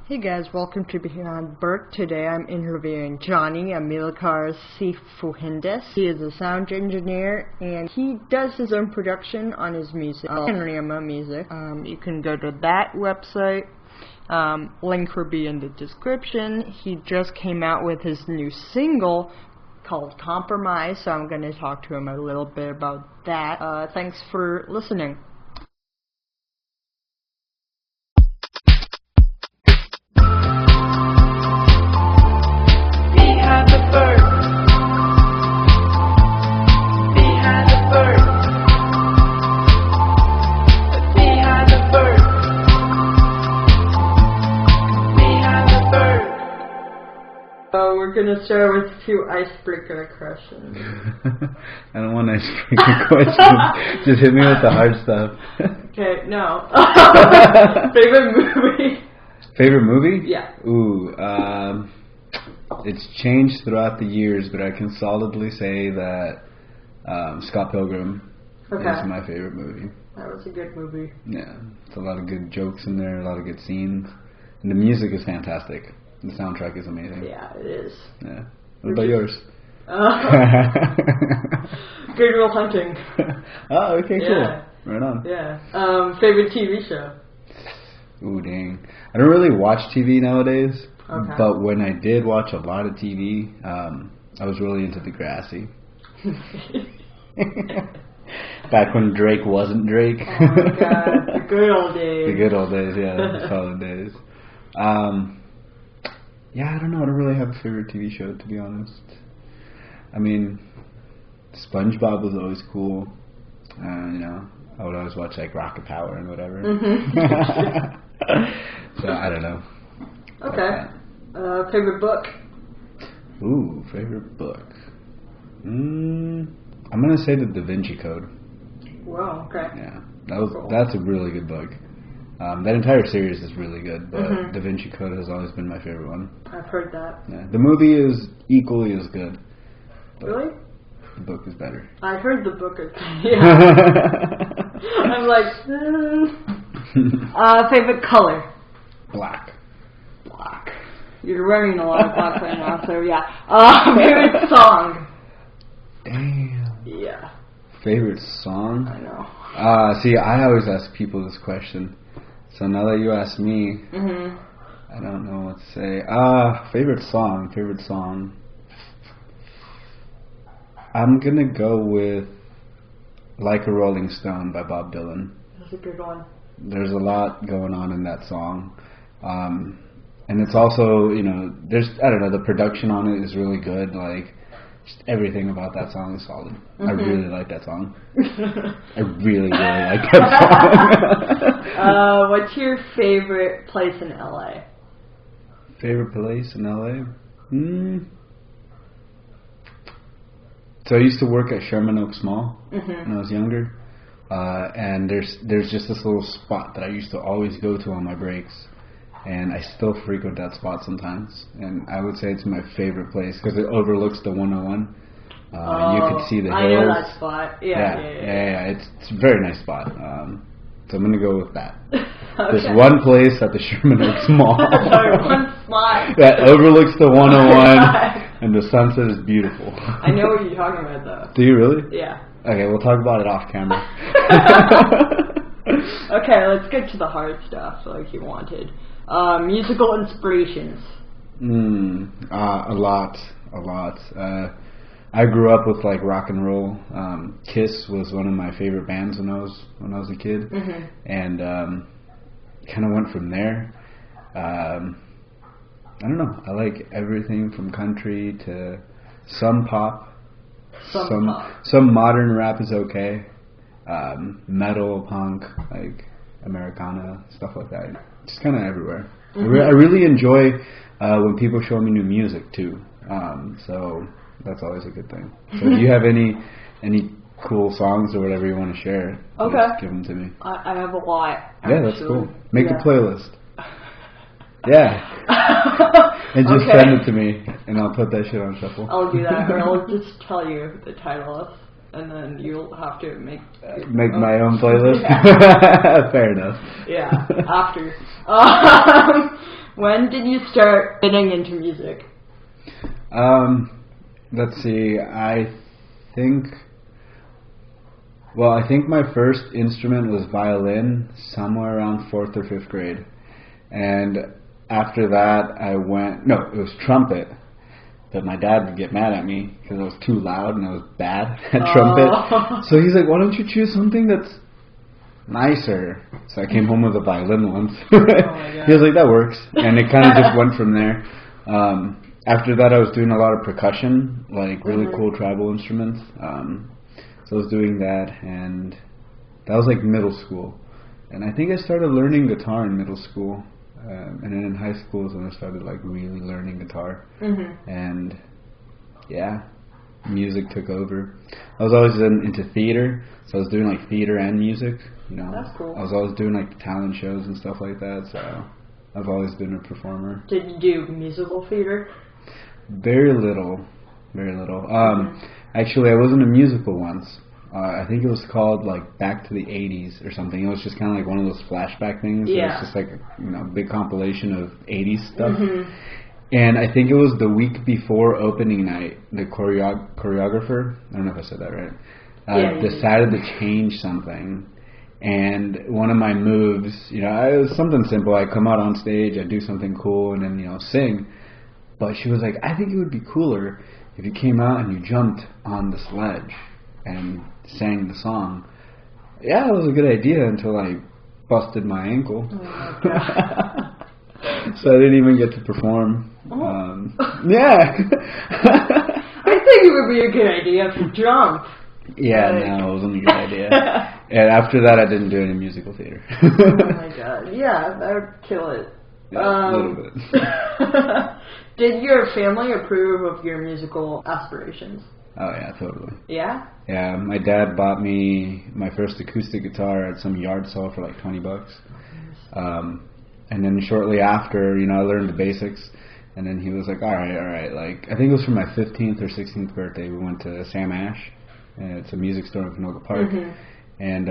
Hey guys, welcome to BehindtheBirk. Today I'm interviewing Jonny Cifuentes. He is a sound engineer and he does his own production on his music, Panorama music. You can go to that website. Link will be in the description. He just came out with his new single called Compromise, so I'm going to talk to him a little bit about that. Thanks for listening. We're gonna start with a few icebreaker questions. I don't want icebreaker questions. Just hit me with the hard stuff. Okay, no. Favorite movie? Favorite movie? Yeah. Ooh, it's changed throughout the years, but I can solidly say that Scott Pilgrim is my favorite movie. That was a good movie. Yeah, it's a lot of good jokes in there, a lot of good scenes, and the music is fantastic. The soundtrack is amazing. Yeah, it is. Yeah. What about yours? Good Will Hunting. Oh, okay, cool. Yeah. Right on. Yeah. Favorite TV show? Ooh, dang. I don't really watch TV nowadays, but when I did watch a lot of TV, I was really into Degrassi. Back when Drake wasn't Drake. Oh my god, the good old days. The good old days, yeah, the solid days. Yeah, I don't know. I don't really have a favorite TV show, to be honest. I mean, SpongeBob was always cool. You know, I would always watch like Rocket Power and whatever. So I don't know. Okay. Favorite book? Ooh, favorite book. I'm gonna say the Da Vinci Code. Wow. Okay. Yeah, that's a really good book. That entire series is really good, but Da Vinci Code has always been my favorite one. I've heard that. Yeah, the movie is equally as good. Really? The book is better. I heard the book is yeah. I'm like, favorite color? Black. Black. You're wearing a lot of black right now, so yeah. Favorite song? Damn. Yeah. Favorite song? I know. See, I always ask people this question. So now that you ask me, I don't know what to say. Favorite song. I'm gonna go with Like a Rolling Stone by Bob Dylan. That's a good one. There's a lot going on in that song. And it's also, you know, the production on it is really good. Like, just everything about that song is solid. I really like that song. I really like that song. What's your favorite place in LA? Favorite place in LA? So I used to work at Sherman Oaks Mall when I was younger. And there's just this little spot that I used to always go to on my breaks. And I still frequent that spot sometimes. And I would say it's my favorite place because it overlooks the 101. You can see the hills. I know that spot. Yeah. It's a very nice spot. So I'm going to go with that. There's one place at the Sherman Oaks Mall. Sorry, one spot. That overlooks the 101. And the sunset is beautiful. I know what you're talking about, though. Do you really? Yeah. Okay, we'll talk about it off camera. Okay, let's get to the hard stuff like you wanted. Musical inspirations. A lot. I grew up with like rock and roll. Kiss was one of my favorite bands when I was a kid, and kind of went from there. I don't know. I like everything from country to some pop. Some modern rap is okay. Metal, punk, like Americana, stuff like that. Just kind of everywhere. I really enjoy when people show me new music too. So that's always a good thing. So do you have any cool songs or whatever you want to share? Just give them to me. I have a lot. Yeah, that's cool. Make a playlist. Yeah. And just send it to me, and I'll put that shit on shuffle. I'll do that, or I'll just tell you the title, and then you'll have to make my own playlist. Yeah. Fair enough. Yeah, after. When did you start getting into music? Let's see. I think my first instrument was violin, somewhere around 4th or 5th grade, and after that it was trumpet. But my dad would get mad at me because I was too loud and I was bad at trumpet. So he's like, "Why don't you choose something that's nicer?" So I came home with a violin once. Oh my God. He was like, "That works," and it kind of just went from there. After that, I was doing a lot of percussion, like really cool tribal instruments. So I was doing that, and that was like middle school. And I think I started learning guitar in middle school. And then in high school is when I started like really learning guitar. And yeah, music took over. I was always into theater, so I was doing like theater and music. That's cool. I was always doing like talent shows and stuff like that, so I've always been a performer. Did you do musical theater? Very little. Actually, I was in a musical once. I think it was called like Back to the 80s or something. It was just kind of like one of those flashback things. Yeah. It was just like a big compilation of 80s stuff. And I think it was the week before opening night, the choreographer, I don't know if I said that right, decided to change something. And one of my moves, it was something simple. I come out on stage, I do something cool, and then, sing. But she was like, "I think it would be cooler if you came out and you jumped on the sledge and sang the song." Yeah, it was a good idea until I busted my ankle. Oh my God. So I didn't even get to perform. Yeah. I think it would be a good idea if you jumped. Yeah, no, it wasn't a good idea. And after that, I didn't do any musical theater. Oh my God. Yeah, that would kill it. Yeah, a little bit. Did your family approve of your musical aspirations? Oh yeah, totally. Yeah? Yeah, my dad bought me my first acoustic guitar at some yard sale for like $20. And then shortly after, I learned the basics. And then he was like, all right. Like, I think it was for my 15th or 16th birthday. We went to Sam Ash. And it's a music store in Canoga Park. And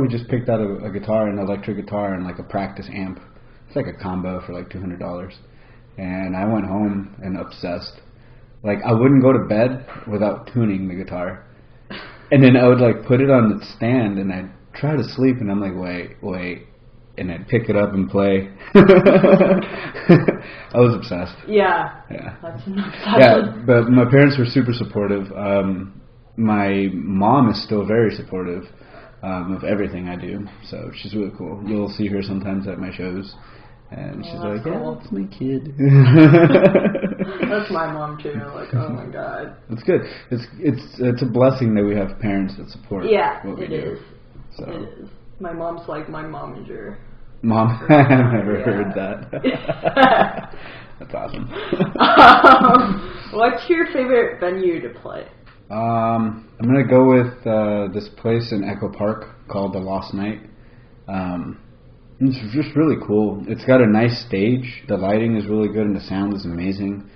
we just picked out a guitar, an electric guitar, and like a practice amp. It's like a combo for like $200. And I went home and obsessed. Like, I wouldn't go to bed without tuning the guitar. And then I would like put it on its stand and I'd try to sleep, and I'm like, wait. And I'd pick it up and play. I was obsessed. Yeah. That's an obsession. Yeah, but my parents were super supportive. My mom is still very supportive of everything I do, so she's really cool. You'll see her sometimes at my shows, and she's like, cool. "Yeah, that's my kid." That's my mom too. Like, oh my God. It's good. It's a blessing that we have parents that support. What we it do. is. So. It is. My mom's like my momager. Mom, I've never heard that. That's awesome. What's your favorite venue to play? I'm gonna go with this place in Echo Park called The Lost Night. It's just really cool. It's got a nice stage. The lighting is really good and the sound is amazing.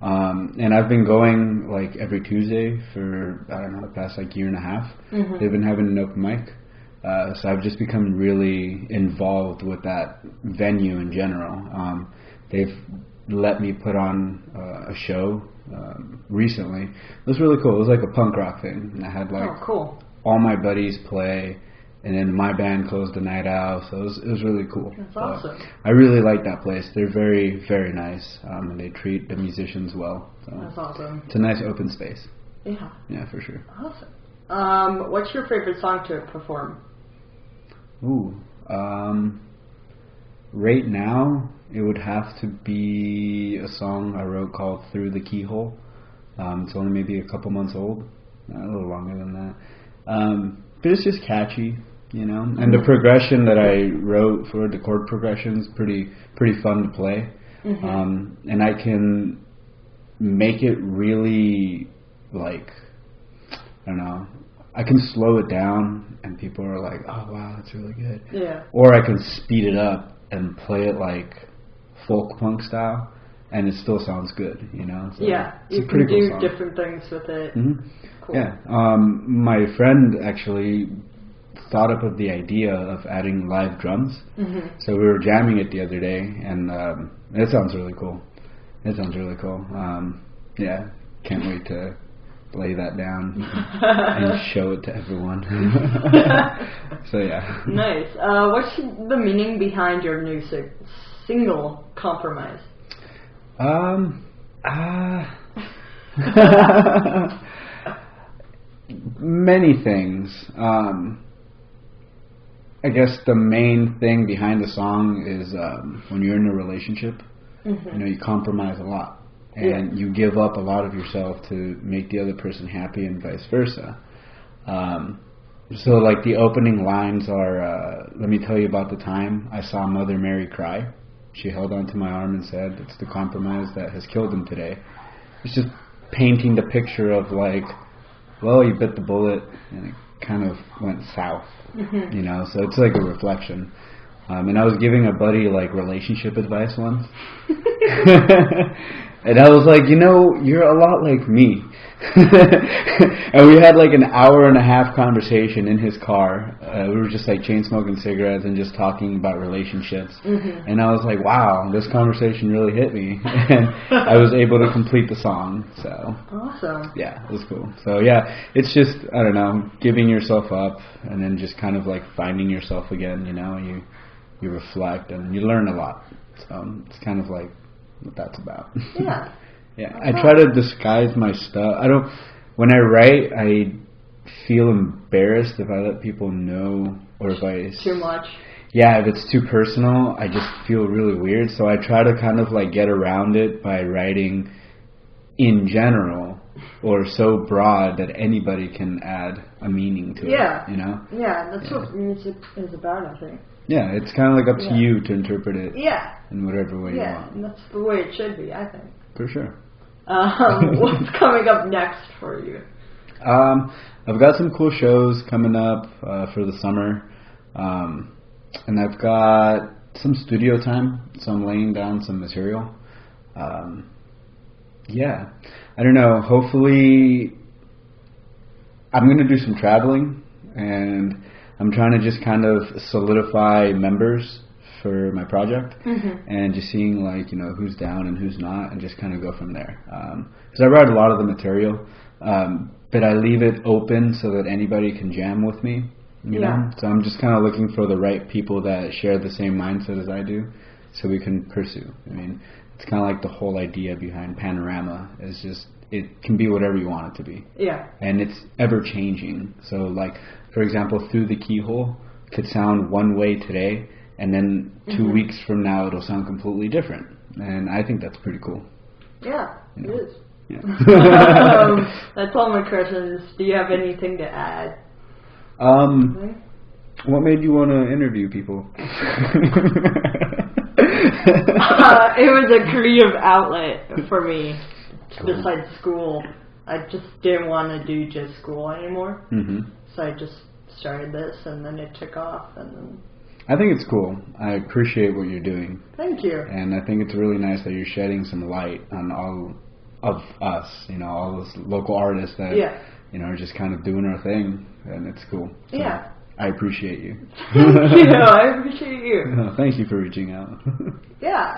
And I've been going like every Tuesday for, I don't know, the past like year and a half. They've been having an open mic. So I've just become really involved with that venue in general. They've let me put on a show recently. It was really cool. It was like a punk rock thing. And I had like all my buddies play, and then my band closed the night out. So it was really cool. That's awesome. I really like that place. They're very, very nice, and they treat the musicians well. So that's awesome. It's a nice open space. Yeah. Yeah, for sure. Awesome. What's your favorite song to perform? Ooh, right now it would have to be a song I wrote called Through the Keyhole. It's only maybe a couple months old, a little longer than that. But it's just catchy, and the progression that I wrote for the chord progression is pretty fun to play. And I can make it really, like, I don't know, I can slow it down and people are like, oh wow, that's really good. Yeah. Or I can speed it up and play it like folk punk style and it still sounds good, So yeah, it's you a pretty can do cool song. Different things with it. Mm-hmm. Cool. Yeah. My friend actually thought up of the idea of adding live drums. So we were jamming it the other day, and it sounds really cool. Yeah, can't wait to lay that down and show it to everyone. So yeah. Nice. What's the meaning behind your new single, Compromise? Many things. I guess the main thing behind the song is when you're in a relationship, you compromise a lot. And you give up a lot of yourself to make the other person happy and vice versa. So like the opening lines are, let me tell you about the time I saw Mother Mary cry. She held onto my arm and said, it's the compromise that has killed him today. It's just painting the picture of like, well, you bit the bullet and it kind of went south, so it's like a reflection. And I was giving a buddy like relationship advice once. And I was like, you're a lot like me. And we had like an hour and a half conversation in his car. We were just like chain smoking cigarettes and just talking about relationships. And I was like, wow, this conversation really hit me. And I was able to complete the song. So awesome. Yeah, it was cool. So yeah, it's just, I don't know, giving yourself up and then just kind of like finding yourself again, you reflect and you learn a lot. So it's kind of like what that's about. Yeah. Yeah. I try to disguise my stuff. When I write, I feel embarrassed if I let people know, or if I... Too much? Yeah, if it's too personal, I just feel really weird. So I try to kind of like get around it by writing in general, or so broad that anybody can add a meaning to it. Yeah, that's what music is about, I think. Yeah, it's kind of like up to you to interpret it. Yeah. In whatever way you want. Yeah, and that's the way it should be, I think. For sure. What's coming up next for you? I've got some cool shows coming up for the summer. And I've got some studio time, so I'm laying down some material. Yeah. I don't know, hopefully I'm going to do some traveling, and I'm trying to just kind of solidify members for my project, and just seeing like, who's down and who's not, and just kind of go from there. Because I write a lot of the material, but I leave it open so that anybody can jam with me, you know? So I'm just kind of looking for the right people that share the same mindset as I do, so we can pursue. I mean, it's kind of like the whole idea behind Panorama is just, it can be whatever you want it to be. Yeah. And it's ever changing. So like, for example, Through the Keyhole could sound one way today, and then 2 weeks from now it'll sound completely different. And I think that's pretty cool. Yeah, it is. Yeah. That's all my questions. Do you have anything to add? What made you want to interview people? It was a creative outlet for me. Besides school, I just didn't want to do just school anymore. So I just started this, and then it took off, and then... I think it's cool. I appreciate what you're doing. Thank you. And I think it's really nice that you're shedding some light on all of us, all those local artists that, are just kind of doing our thing, and it's cool. So I appreciate you. Thank you. I appreciate you. Thank you for reaching out. Yeah.